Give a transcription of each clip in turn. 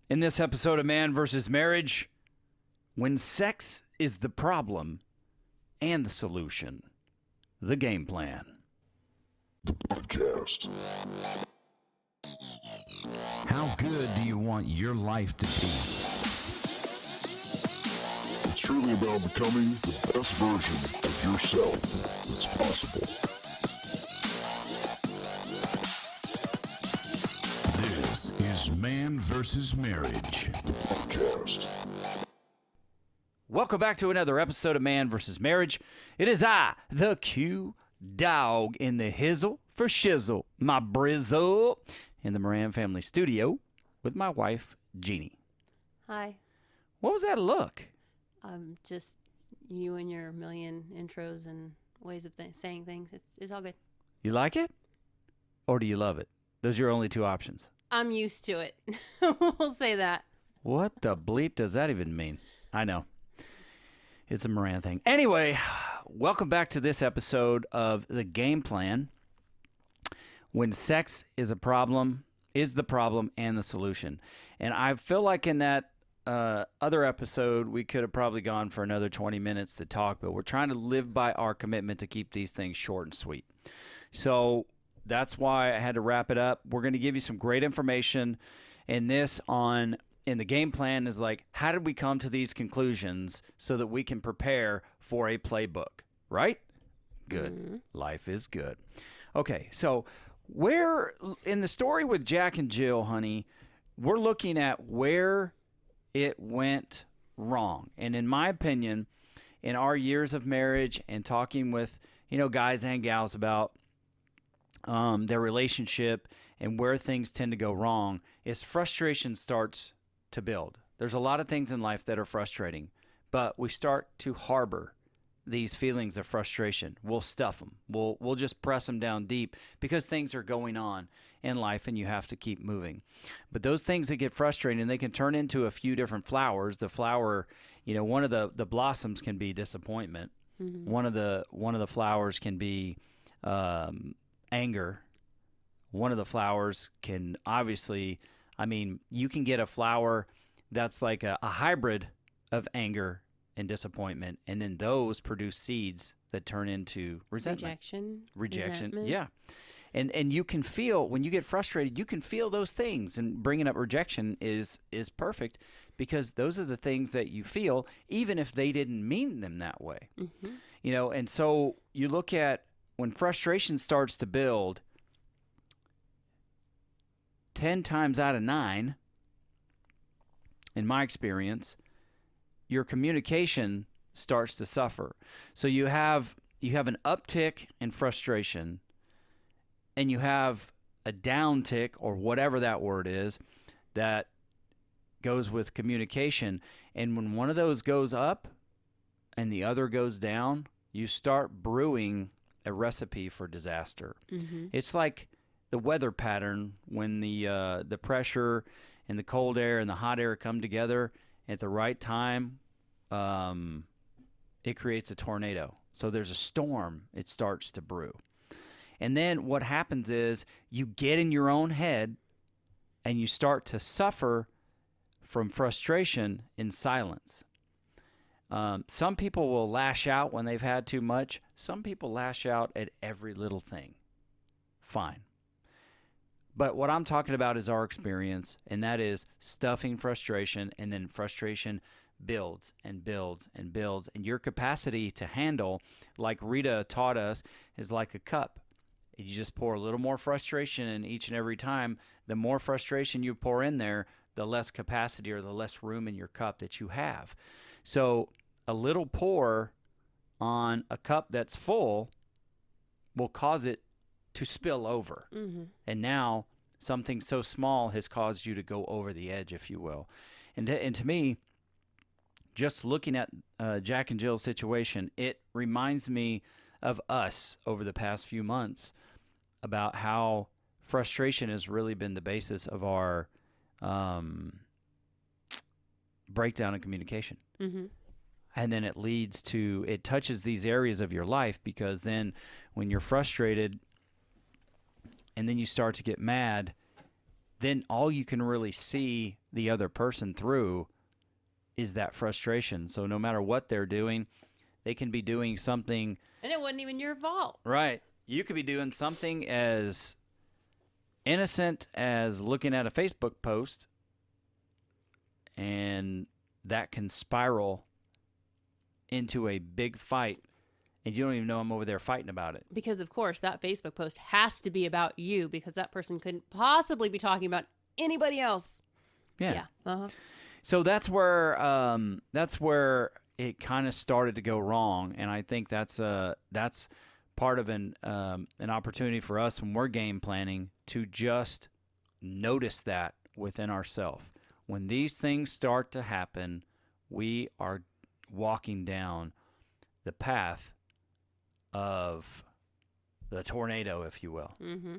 In this episode of Man vs. Marriage, when sex is the problem and the solution, the game plan. The podcast. How good do you want your life to be? It's truly about becoming the best version of yourself that's possible. This is Man vs. Marriage. The podcast. Welcome back to another episode of Man vs. Marriage. It is I, the Q Dog, in the hizzle for shizzle, my brizzle, in the Moran family studio with my wife, Jeannie. Hi. What was that look? Just you and your million intros and ways of saying things. It's all good. You like it? Or do you love it? Those are your only two options. I'm used to it. We'll say that. What the bleep does that even mean? I know. It's a Moran thing. Anyway, welcome back to this episode of The Game Plan. When sex is a problem, is the problem and the solution. And I feel like in that other episode, we could have probably gone for another 20 minutes to talk, but we're trying to live by our commitment to keep these things short and sweet. So that's why I had to wrap it up. We're going to give you some great information in the game plan is like, how did we come to these conclusions so that we can prepare for a playbook, right? Good. Mm-hmm. Life is good. Okay, so where in the story with Jack and Jill, honey, we're looking at where it went wrong. And in my opinion, in our years of marriage and talking with, guys and gals about their relationship and where things tend to go wrong, is frustration starts to build. There's a lot of things in life that are frustrating, but we start to harbor these feelings of frustration. We'll stuff them. We'll just press them down deep because things are going on in life and you have to keep moving. But those things that get frustrating, they can turn into a few different flowers. The flower, one of the blossoms can be disappointment. Mm-hmm. One of the flowers can be anger. One of the flowers can obviously, you can get a flower that's like a hybrid of anger and disappointment, and then those produce seeds that turn into resentment. Rejection. Resentment. Yeah. And you can feel, when you get frustrated, you can feel those things, and bringing up rejection is perfect because those are the things that you feel, even if they didn't mean them that way. Mm-hmm. And so you look at when frustration starts to build, 10 times out of 9, in my experience, your communication starts to suffer. So you have an uptick in frustration, and you have a downtick, or whatever that word is, that goes with communication. And when one of those goes up and the other goes down, you start brewing a recipe for disaster. Mm-hmm. It's like the weather pattern when the pressure and the cold air and the hot air come together at the right time. It creates a tornado. So there's a storm. It starts to brew. And then what happens is you get in your own head and you start to suffer from frustration in silence. Some people will lash out when they've had too much. Some people lash out at every little thing. Fine. But what I'm talking about is our experience, and that is stuffing frustration, and then frustration builds and builds and builds. And your capacity to handle, like Rita taught us, is like a cup. You just pour a little more frustration in each and every time. The more frustration you pour in there, the less capacity or the less room in your cup that you have. So a little pour on a cup that's full will cause it to spill over. Mm-hmm. And now something so small has caused you to go over the edge, if you will. And to me, just looking at Jack and Jill's situation, it reminds me of us over the past few months about how frustration has really been the basis of our breakdown in communication. Mm-hmm. And then it touches these areas of your life, because then when you're frustrated and then you start to get mad, then all you can really see the other person through is that frustration. So no matter what they're doing, they can be doing something. And it wasn't even your fault. Right. You could be doing something as innocent as looking at a Facebook post, and that can spiral into a big fight, and you don't even know I'm over there fighting about it. Because, of course, that Facebook post has to be about you because that person couldn't possibly be talking about anybody else. Yeah. Uh-huh. So that's where it kind of started to go wrong, and I think that's part of an opportunity for us when we're game planning to just notice that within ourselves. When these things start to happen, we are walking down the path of the tornado, if you will. Mm-hmm.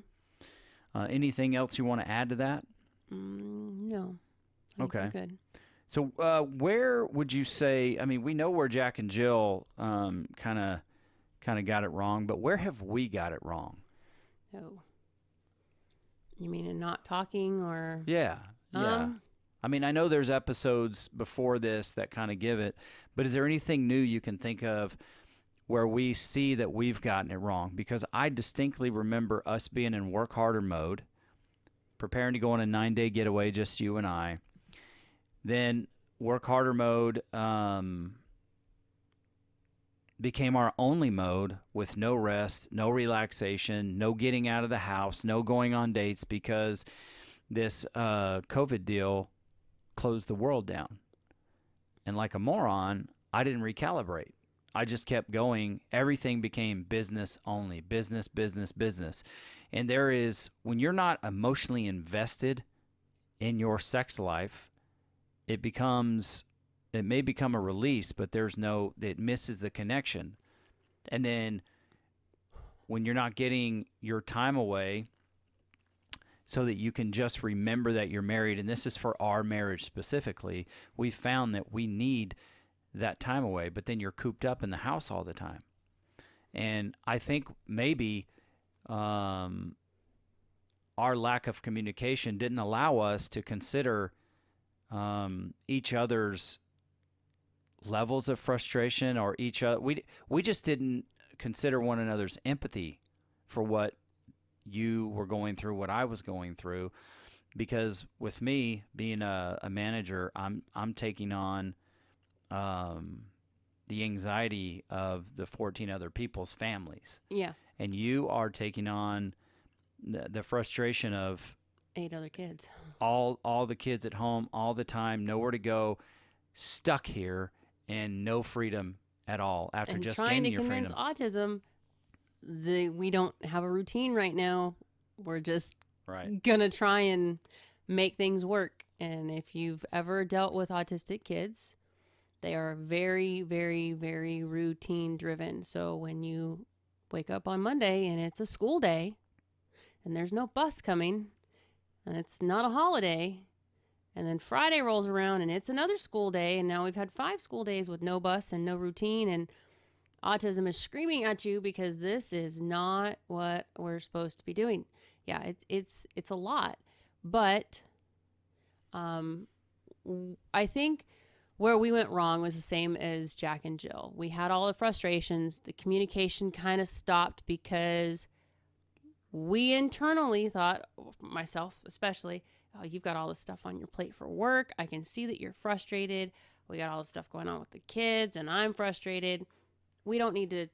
Anything else you want to add to that? No. I think Okay. we're good. So where would you say, I mean, we know where Jack and Jill kind of got it wrong, but where have we got it wrong? Oh. You mean in not talking or? Yeah. I mean, I know there's episodes before this that kind of give it, but is there anything new you can think of where we see that we've gotten it wrong? Because I distinctly remember us being in work harder mode, preparing to go on a 9-day getaway, just you and I. Then work harder mode became our only mode with no rest, no relaxation, no getting out of the house, no going on dates because this COVID deal closed the world down. And like a moron, I didn't recalibrate. I just kept going. Everything became business only, business, business, business. And there is, when you're not emotionally invested in your sex life, it may become a release, but it misses the connection. And then when you're not getting your time away so that you can just remember that you're married, and this is for our marriage specifically, we found that we need that time away, but then you're cooped up in the house all the time. And I think maybe our lack of communication didn't allow us to consider each other's levels of frustration, or each other. We just didn't consider one another's empathy for what you were going through, what I was going through, because with me being a manager, I'm taking on the anxiety of the 14 other people's families. Yeah. And you are taking on the frustration of 8 other kids. all the kids at home all the time, nowhere to go, stuck here, and no freedom at all after And just trying to gaining your convince freedom. autism, we don't have a routine right now. We're just Right. gonna try and make things work. And if you've ever dealt with autistic kids, they are very, very, very routine driven. So when you wake up on Monday and it's a school day and there's no bus coming and it's not a holiday, and then Friday rolls around and it's another school day, and now we've had 5 school days with no bus and no routine, and autism is screaming at you because this is not what we're supposed to be doing. Yeah, it's a lot. But I think where we went wrong was the same as Jack and Jill. We had all the frustrations. The communication kind of stopped because we internally thought, myself especially, oh, you've got all this stuff on your plate for work. I can see that you're frustrated. We got all this stuff going on with the kids, and I'm frustrated. We don't need to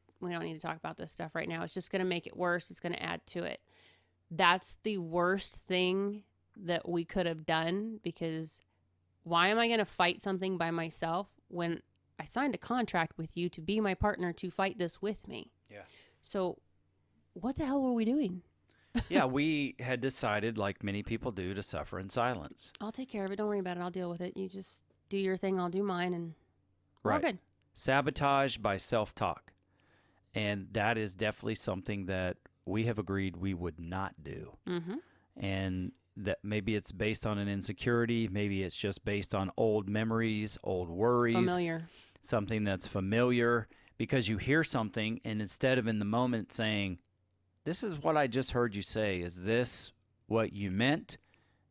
talk about this stuff right now. It's just going to make it worse. It's going to add to it. That's the worst thing that we could have done, because why am I going to fight something by myself when I signed a contract with you to be my partner to fight this with me? Yeah. So what the hell were we doing? Yeah, we had decided, like many people do, to suffer in silence. I'll take care of it. Don't worry about it. I'll deal with it. You just do your thing. I'll do mine, and we're all Right. good. Sabotage by self-talk. And that is definitely something that we have agreed we would not do. Mm-hmm. And that maybe it's based on an insecurity. Maybe it's just based on old memories, old worries. Familiar. Something that's familiar, because you hear something, and instead of in the moment saying, this is what I just heard you say, is this what you meant?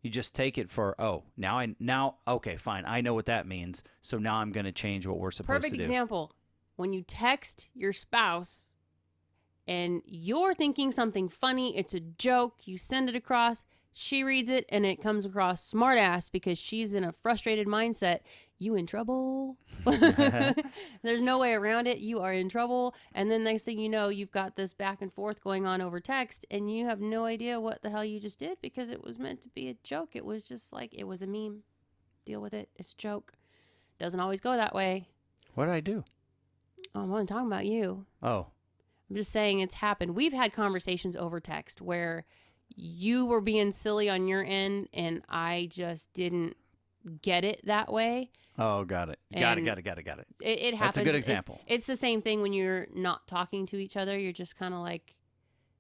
You just take it for, okay, fine. I know what that means. So now I'm going to change what we're supposed Perfect to do. example. When you text your spouse and you're thinking something funny, it's a joke, you send it across, she reads it, and it comes across smartass because she's in a frustrated mindset. You in trouble. There's no way around it. You are in trouble. And then next thing you know, you've got this back and forth going on over text, and you have no idea what the hell you just did because it was meant to be a joke. It was just like, it was a meme. Deal with it. It's a joke. Doesn't always go that way. What did I do? Oh, I'm only talking about you. Oh, I'm just saying it's happened. We've had conversations over text where you were being silly on your end and I just didn't get it that way. oh, got it. Got it. It happens. That's a good example. It's the same thing when you're not talking to each other. You're just kind of like,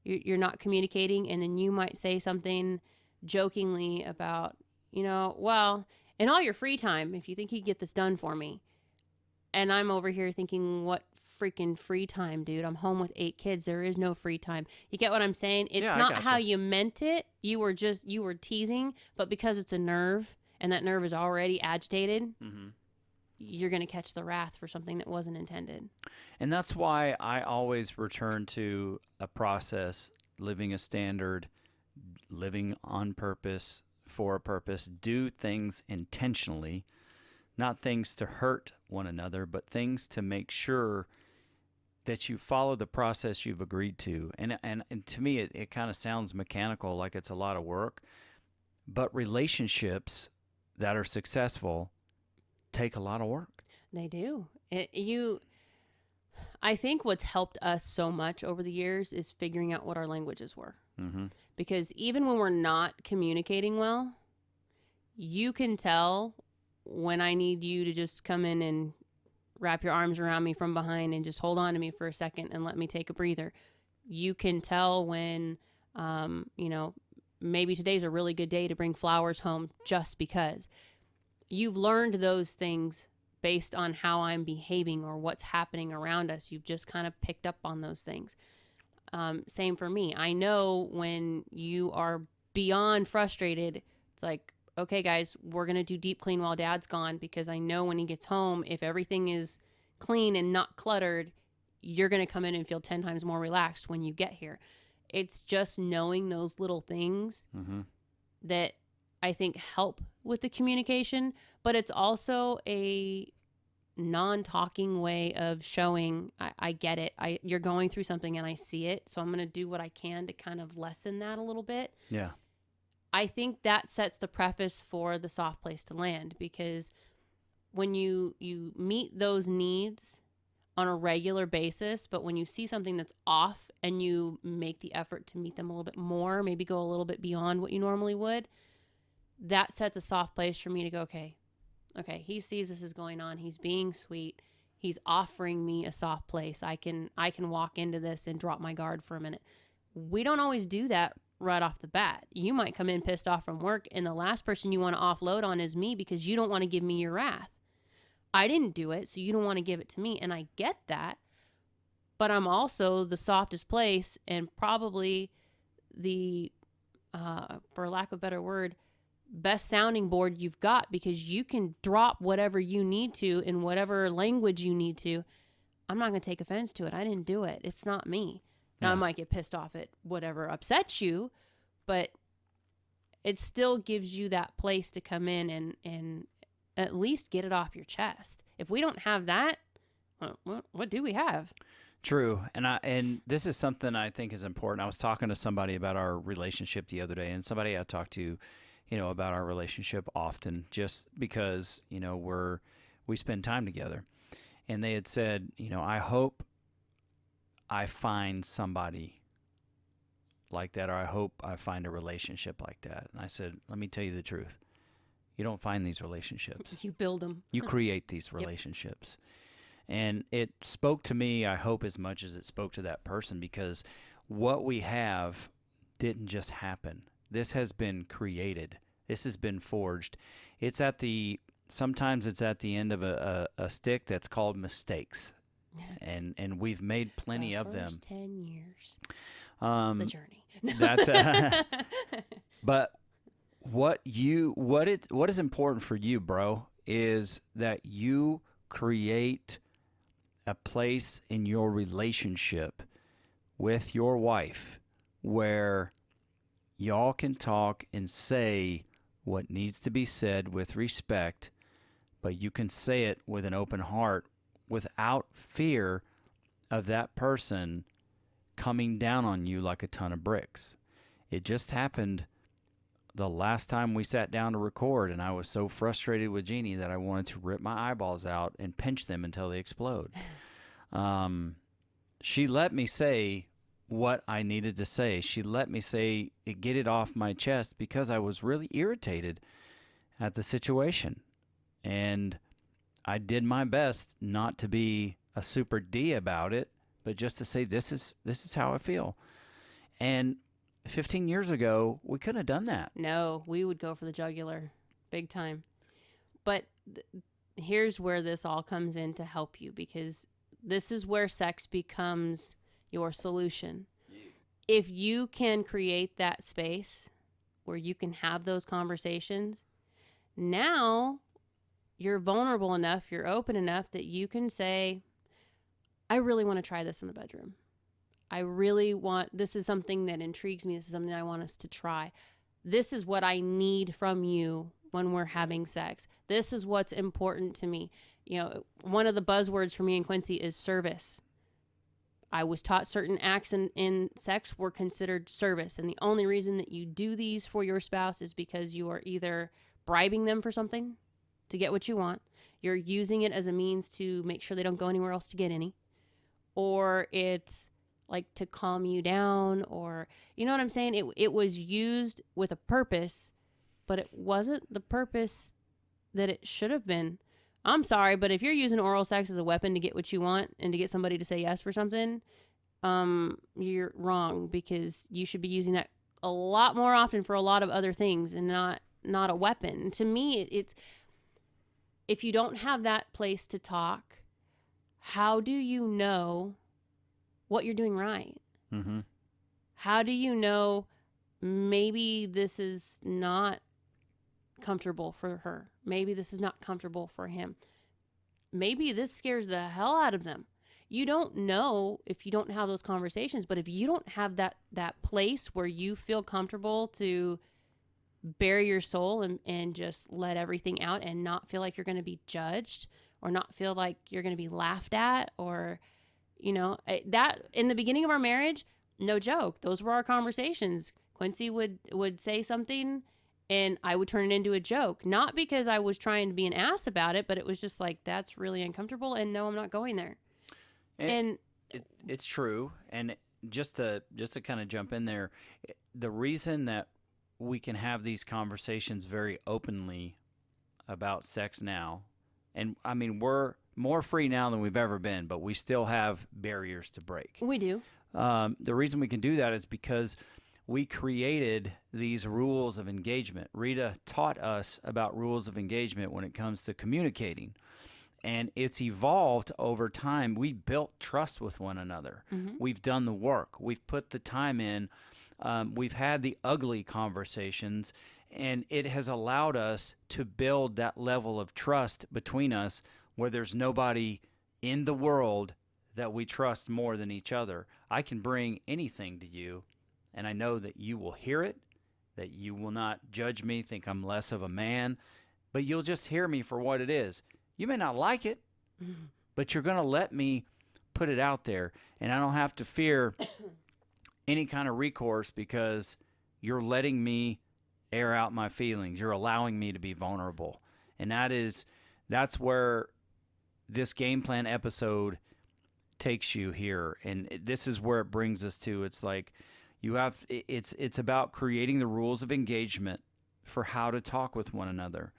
you're not communicating, and then you might say something jokingly about, well, in all your free time, if you think you could get this done for me. And I'm over here thinking, what freaking free time, dude? I'm home with 8 kids. There is no free time. You get what I'm saying? It's Yeah, I not gotcha. how you meant it. You were teasing, but because it's a nerve and that nerve is already agitated, Mm-hmm. you're going to catch the wrath for something that wasn't intended. And that's why I always return to a process, living a standard, living on purpose, for a purpose, do things intentionally, not things to hurt one another, but things to make sure that you follow the process you've agreed to. And to me, it kind of sounds mechanical, like it's a lot of work, but relationships that are successful take a lot of work. They do. I think what's helped us so much over the years is figuring out what our languages were. Mm-hmm. Because even when we're not communicating well, you can tell when I need you to just come in and wrap your arms around me from behind and just hold on to me for a second and let me take a breather. You can tell when, maybe today's a really good day to bring flowers home just because. You've learned those things based on how I'm behaving or what's happening around us. You've just kind of picked up on those things. Same for me. I know when you are beyond frustrated, it's like, okay, guys, we're going to do deep clean while Dad's gone because I know when he gets home, if everything is clean and not cluttered, you're going to come in and feel 10 times more relaxed when you get here. It's just knowing those little things Mm-hmm. that I think help with the communication, but it's also a non-talking way of showing I get it. You're going through something and I see it, so I'm going to do what I can to kind of lessen that a little bit. Yeah. I think that sets the preface for the soft place to land, because when you meet those needs on a regular basis, but when you see something that's off and you make the effort to meet them a little bit more, maybe go a little bit beyond what you normally would, that sets a soft place for me to go, okay, he sees this is going on. He's being sweet. He's offering me a soft place. I can walk into this and drop my guard for a minute. We don't always do that right off the bat. You might come in pissed off from work, and the last person you want to offload on is me because you don't want to give me your wrath. I didn't do it, so you don't want to give it to me, and I get that. But I'm also the softest place and probably the, for lack of a better word, best sounding board you've got, because you can drop whatever you need to in whatever language you need to. I'm not going to take offense to it. I didn't do it. It's not me. Now, I might get pissed off at whatever upsets you, but it still gives you that place to come in and at least get it off your chest. If we don't have that, what do we have? True. And this is something I think is important. I was talking to somebody about our relationship the other day, and somebody I talked to, about our relationship often, just because, we spend time together. And they had said, I hope I find somebody like that, or I hope I find a relationship like that. And I said, let me tell you the truth. You don't find these relationships. You build them. You create these relationships. And it spoke to me, I hope, as much as it spoke to that person, because what we have didn't just happen. This has been created. This has been forged. Sometimes it's at the end of a stick that's called mistakes. And we've made plenty of them. 10 years. The journey. But what is important for you, bro, is that you create a place in your relationship with your wife where y'all can talk and say what needs to be said with respect, but you can say it with an open heart without fear of that person coming down on you like a ton of bricks. It just happened the last time we sat down to record, and I was so frustrated with Jeannie that I wanted to rip my eyeballs out and pinch them until they explode. She let me say what I needed to say. She let me get it off my chest because I was really irritated at the situation. And I did my best not to be a super D about it, but just to say, this is how I feel. And 15 years ago, we couldn't have done that. No, we would go for the jugular big time. But here's where this all comes in to help you, because this is where sex becomes your solution. If you can create that space where you can have those conversations, now you're vulnerable enough, you're open enough that you can say, I really want to try this in the bedroom. This is something that intrigues me. This is something I want us to try. This is what I need from you when we're having sex. This is what's important to me. You know, one of the buzzwords for me and Quincy is service. I was taught certain acts in sex were considered service. And the only reason that you do these for your spouse is because you are either bribing them for something to get what you want. You're using it as a means to make sure they don't go anywhere else to get any. Or it's like to calm you down, or, you know what I'm saying? It was used with a purpose, but it wasn't the purpose that it should have been. I'm sorry, but if you're using oral sex as a weapon to get what you want and to get somebody to say yes for something, you're wrong, because you should be using that a lot more often for a lot of other things and not a weapon. To me, it's if you don't have that place to talk, how do you know what you're doing right? Mm-hmm. How do you know maybe this is not comfortable for her? Maybe this is not comfortable for him. Maybe this scares the hell out of them. You don't know if you don't have those conversations, but if you don't have that place where you feel comfortable to bare your soul and just let everything out and not feel like you're going to be judged or not feel like you're going to be laughed at, or, you know, that in the beginning of our marriage, no joke, those were our conversations. Quincy would say something and I would turn it into a joke, not because I was trying to be an ass about it, but it was just like, that's really uncomfortable, and no, I'm not going there. And it's true. And just to kind of jump in there, the reason that we can have these conversations very openly about sex now, and I mean, we're more free now than we've ever been, but we still have barriers to break. We do. The reason we can do that is because we created these rules of engagement. Rita taught us about rules of engagement when it comes to communicating. And it's evolved over time. We built trust with one another. Mm-hmm. We've done the work. We've put the time in. We've had the ugly conversations. And it has allowed us to build that level of trust between us where there's nobody in the world that we trust more than each other. I can bring anything to you, and I know that you will hear it, that you will not judge me, think I'm less of a man, but you'll just hear me for what it is. You may not like it, but you're going to let me put it out there, and I don't have to fear any kind of recourse because you're letting me air out my feelings. You're allowing me to be vulnerable. And that's where this game plan episode takes you here. And this is where it brings us to. It's like it's about creating the rules of engagement for how to talk with one another,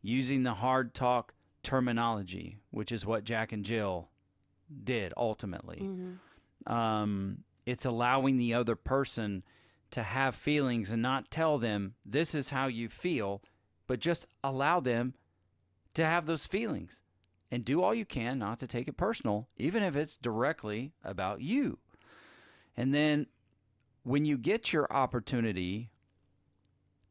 using the hard talk terminology, which is what Jack and Jill did ultimately. Mm-hmm. It's allowing the other person to have feelings and not tell them this is how you feel, but just allow them to have those feelings and do all you can not to take it personal, even if it's directly about you. And then when you get your opportunity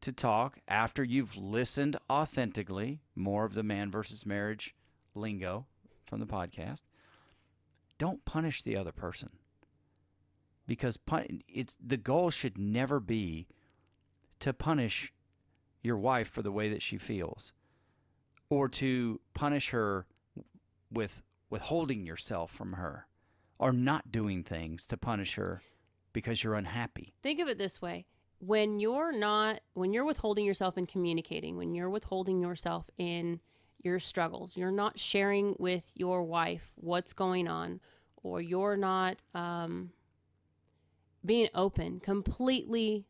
to talk after you've listened authentically, more of the man versus marriage lingo from the podcast. Don't punish the other person, because it's the goal should never be to punish your wife for the way that she feels, or to punish her with withholding yourself from her, or not doing things to punish her because you're unhappy. Think of it this way. When you're withholding yourself in communicating, when you're withholding yourself in your struggles, you're not sharing with your wife what's going on, or you're not being open, completely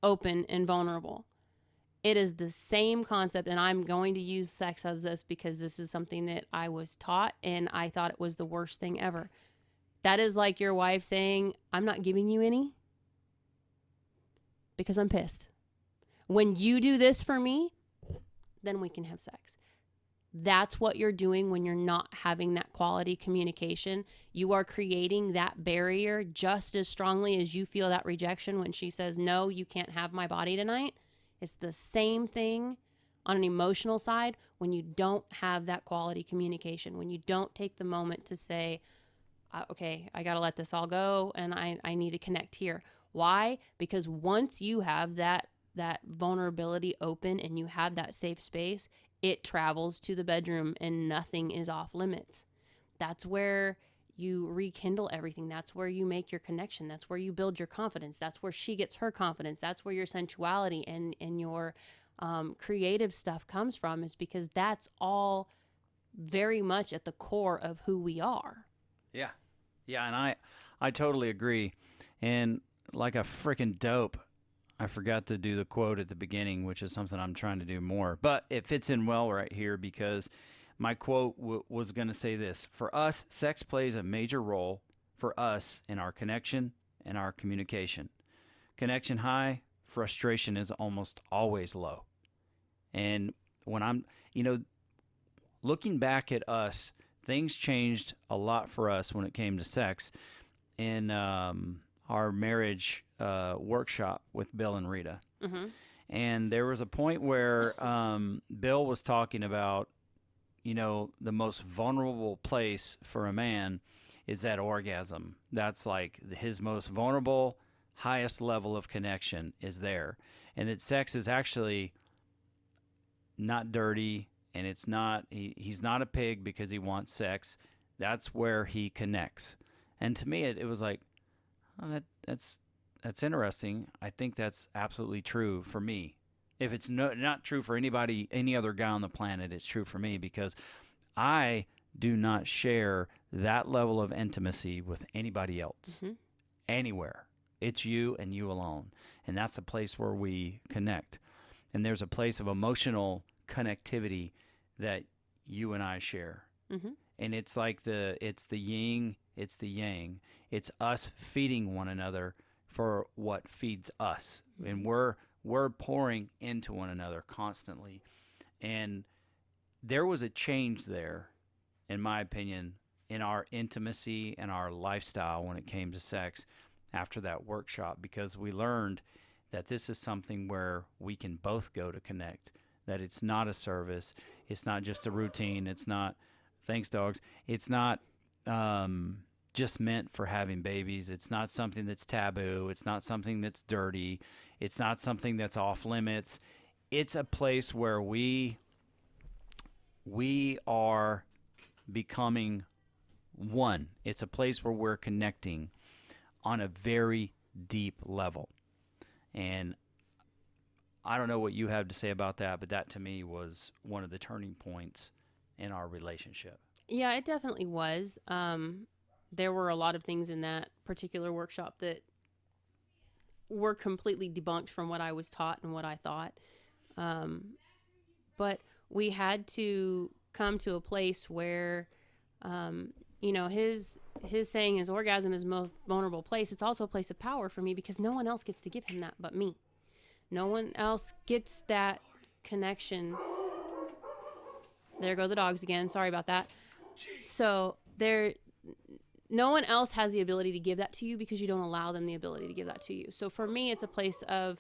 open and vulnerable. It is the same concept, and I'm going to use sex as this because this is something that I was taught, and I thought it was the worst thing ever. That is like your wife saying, I'm not giving you any because I'm pissed. When you do this for me, then we can have sex. That's what you're doing when you're not having that quality communication. You are creating that barrier just as strongly as you feel that rejection when she says, no, you can't have my body tonight. It's the same thing on an emotional side when you don't have that quality communication, when you don't take the moment to say, okay, I got to let this all go and I need to connect here. Why? Because once you have that vulnerability open and you have that safe space, it travels to the bedroom and nothing is off limits. That's where you rekindle everything. That's where you make your connection. That's where you build your confidence. That's where she gets her confidence. That's where your sensuality and your creative stuff comes from, is because that's all very much at the core of who we are. Yeah. Yeah, and I totally agree. And like a freaking dope, I forgot to do the quote at the beginning, which is something I'm trying to do more. But it fits in well right here because my quote was going to say this. For us, sex plays a major role for us in our connection and our communication. Connection high, frustration is almost always low. And when I'm, looking back at us, things changed a lot for us when it came to sex in our marriage workshop with Bill and Rita. Mm-hmm. And there was a point where Bill was talking about, the most vulnerable place for a man is that orgasm. That's like his most vulnerable, highest level of connection is there. And that sex is actually not dirty, and it's not, he's not a pig because he wants sex. That's where he connects. And to me, it was like, oh, that's interesting. I think that's absolutely true for me. If it's not true for anybody, any other guy on the planet, it's true for me because I do not share that level of intimacy with anybody else, anywhere. It's you and you alone. And that's the place where we connect. And there's a place of emotional connectivity that you and I share. Mm-hmm. And it's like it's the yin, it's the yang. It's us feeding one another for what feeds us. And we're pouring into one another constantly. And there was a change there, in my opinion, in our intimacy and our lifestyle when it came to sex after that workshop, because we learned that this is something where we can both go to connect, that it's not a service, it's not just a routine, it's not, thanks dogs, it's not just meant for having babies, it's not something that's taboo, it's not something that's dirty, it's not something that's off limits. It's a place where we are becoming one. It's a place where we're connecting on a very deep level. And I don't know what you have to say about that, but that to me was one of the turning points in our relationship. Yeah, it definitely was. There were a lot of things in that particular workshop that were completely debunked from what I was taught and what I thought. But we had to come to a place where, his saying his orgasm is most vulnerable place. It's also a place of power for me because no one else gets to give him that but me. No one else gets that connection. There go the dogs again. Sorry about that. So no one else has the ability to give that to you because you don't allow them the ability to give that to you. So for me, it's a place of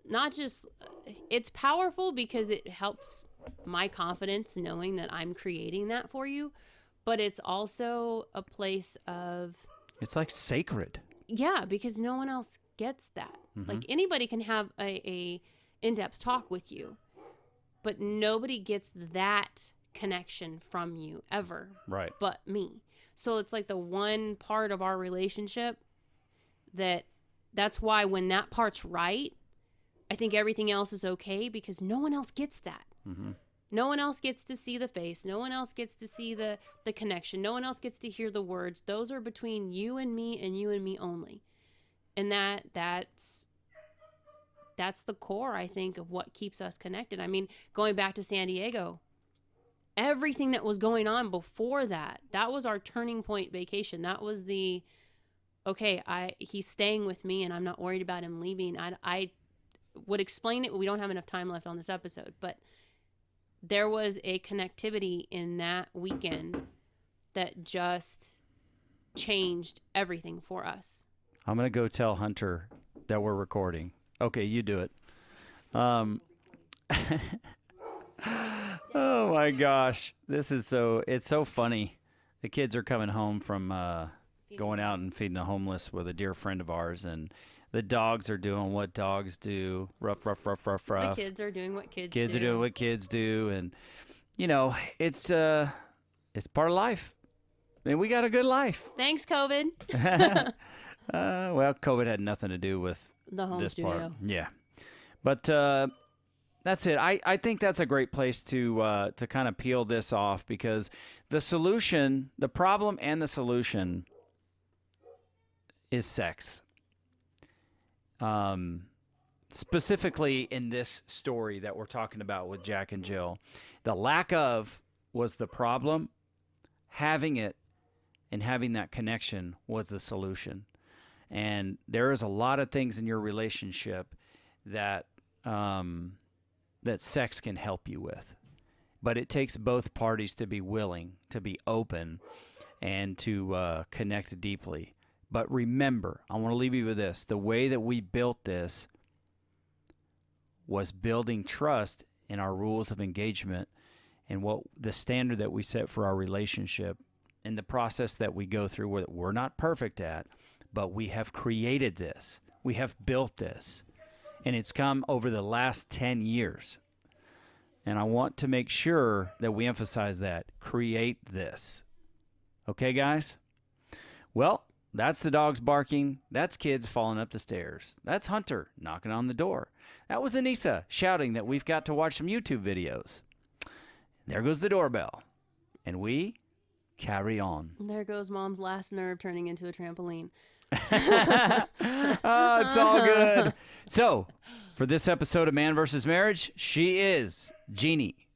not just, it's powerful because it helps my confidence knowing that I'm creating that for you, but it's also a place of, It's like sacred. yeah, because no one else gets that. Like anybody can have a in-depth talk with you, but nobody gets that connection from you ever, Right. but me. So it's like the one part of our relationship that's why when that part's right, I think everything else is okay, because no one else gets that. No one else gets to see the face. No one else gets to see the connection. No one else gets to hear the words. Those are between you and me only. And that's the core, I think, of what keeps us connected. I mean, going back to San Diego, everything that was going on before that was our turning point vacation. That was the, okay, he's staying with me and I'm not worried about him leaving. I would explain it, but we don't have enough time left on this episode. But there was a connectivity in that weekend that just changed everything for us. I'm going to go tell Hunter that we're recording. Okay, you do it. Oh my gosh. It's so funny. The kids are coming home from going out and feeding the homeless with a dear friend of ours, and the dogs are doing what dogs do. Ruff, ruff, ruff, ruff, ruff. The kids are doing what kids do. Kids are doing what kids do, and it's part of life. And we got a good life. Thanks, COVID. Well, COVID had nothing to do with The home this studio. part. Yeah. But that's it. I think that's a great place to kind of peel this off, because the problem and the solution is sex. Specifically in this story that we're talking about with Jack and Jill, the lack of was the problem. Having it and having that connection was the solution. And there is a lot of things in your relationship that that sex can help you with. But it takes both parties to be willing, to be open, and to connect deeply. But remember, I want to leave you with this. The way that we built this was building trust in our rules of engagement and what the standard that we set for our relationship, and the process that we go through that we're not perfect at, but we have created this. We have built this. And it's come over the last 10 years. And I want to make sure that we emphasize that. Create this. Okay, guys? Well, that's the dogs barking. That's kids falling up the stairs. That's Hunter knocking on the door. That was Anissa shouting that we've got to watch some YouTube videos. There goes the doorbell. And we carry on. There goes Mom's last nerve turning into a trampoline. Oh, it's all good. So, for this episode of Man vs. Marriage, she is Jeannie,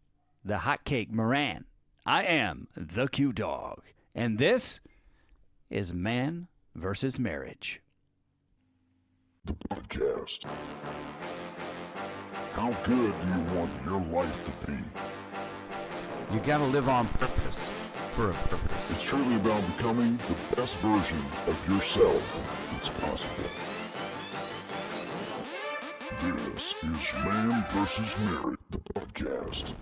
the hotcake Moran. I am the Q Dog. And this is Man vs. Marriage. The podcast. How good do you want your life to be? You gotta live on purpose, for a purpose. It's truly about becoming the best version of yourself that's possible. This is Man vs. Marriage, the podcast.